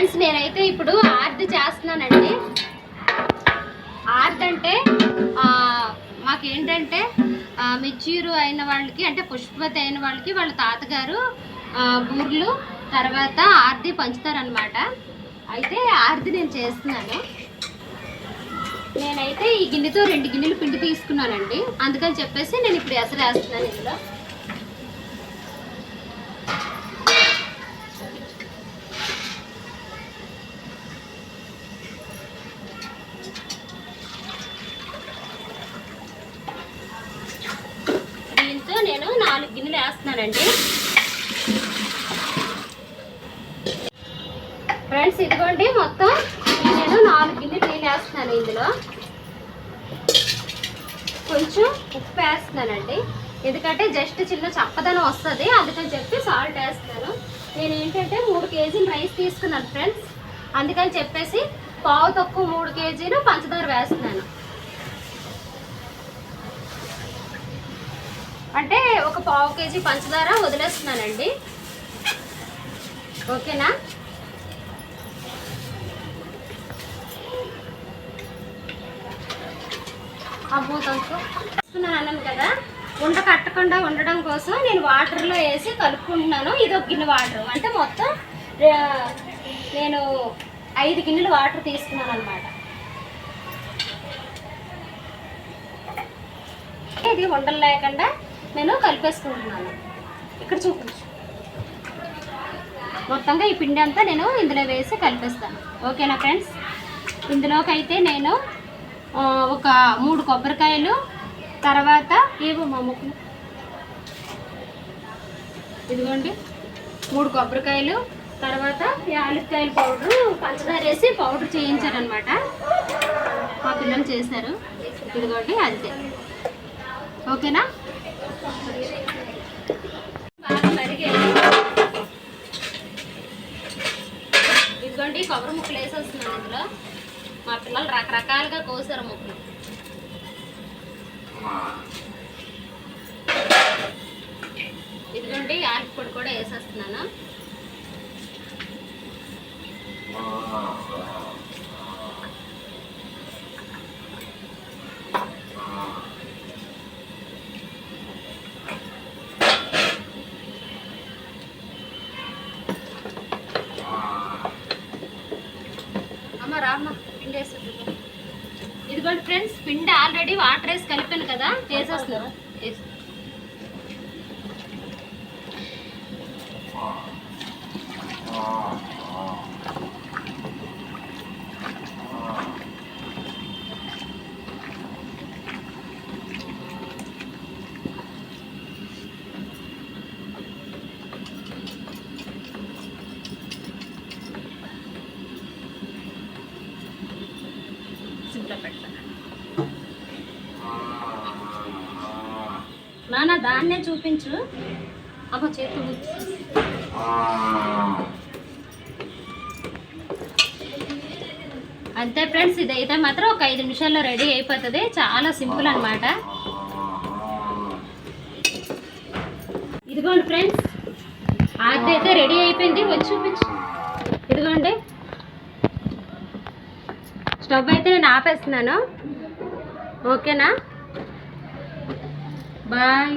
Friends నేనైతే ఇప్పుడు ఆర్ది చేస్తున్నానండి. ఆర్ది అంటే మాకేంటంటే మెచ్యూర్ అయిన వాళ్ళకి అంటే పుష్పవతి అయిన వాళ్ళకి వాళ్ళ తాతగారు బూర్లు తర్వాత ఆర్ది పంచుతారనమాట. అయితే ఆర్ది నేను చేస్తున్నాను. నేనైతే ఈ గిన్నెతో 2 గిన్నెలు పిండి తీసుకున్నానండి. అందుకని చెప్పేసి నేను ఇప్పుడు ఎసరు వేస్తున్నాను ఇందులో. దీంతో నేను 4 గిన్నెలు వేస్తున్నానండి. ఫ్రెండ్స్ ఇదిగోండి మొత్తం నేను 4 గిన్నెలు నీళ్ళు వేస్తున్నాను. ఇందులో కొంచెం ఉప్పు వేస్తున్నానండి, ఎందుకంటే జస్ట్ చిన్న చప్పదనం వస్తుంది, అందుకని చెప్పి సాల్ట్ వేస్తున్నాను. నేను ఏంటంటే 3 కేజీలు రైస్ తీసుకున్నాను ఫ్రెండ్స్, అందుకని చెప్పేసి పావు తక్కువ 3 కేజీలు పంచదార వేస్తున్నాను. అంటే ఒక పావు కేజీ పంచదార వదిలేస్తున్నానండి. ఓకేనా? అన్నాను కదా, ఉండ కట్టకుండా ఉండడం కోసం నేను వాటర్లో వేసి కలుపుకుంటున్నాను. ఇది ఒక గిన్నె వాటర్, అంటే మొత్తం నేను 5 గిన్నెలు వాటర్ తీసుకున్నాను అనమాట. ఇది ఉండలు లేకుండా నేను కలిపేసుకుంటున్నాను. ఇక్కడ చూపించు, మొత్తంగా ఈ పిండి అంతా నేను ఇందులో వేసి కలిపేస్తాను. ఓకేనా ఫ్రెండ్స్? ఇందులోకి అయితే నేను ఒక 3 కొబ్బరికాయలు, తర్వాత ఏవో మా ముక్కలు ఇదిగోండి 3 కొబ్బరికాయలు, తర్వాత యాలక్కాయల పౌడరు పంచదార వేసి పౌడర్ చేయించారనమాట. మా పిల్లలు చేశారు. ఇదిగోండి అంతే. ఓకేనా? బాగా మరిగేది. ఇదిగోండి కొబ్బరి ముక్కలు వేసేస్తున్నాను ఇందులో. మా పిల్లలు రకరకాలుగా కోసారు ముక్కలు. ఇదిగోండి యాలకి పొడి కూడా వేసేస్తున్నాను. అమ్మ రామ్మ పిండి వేసేది. ఇదిగోండి ఫ్రెండ్స్, పిండి ఆల్రెడీ వాటర్ వేసి కలిపాను కదా, వేసేస్తున్నాను. నాన్న దాన్నే చూపించు. అమ్మ చేతులు అంతే ఫ్రెండ్స్. ఇదైతే మాత్రం ఒక 5 నిమిషాల్లో రెడీ అయిపోతుంది. చాలా సింపుల్ అనమాట. ఇదిగోండి ఫ్రెండ్స్, అదైతే రెడీ అయిపోయింది. వచ్చి చూపించు. ఇదిగోండి స్టవ్ అయితే నేను ఆపేస్తున్నాను. ఓకేనా? బాయ్.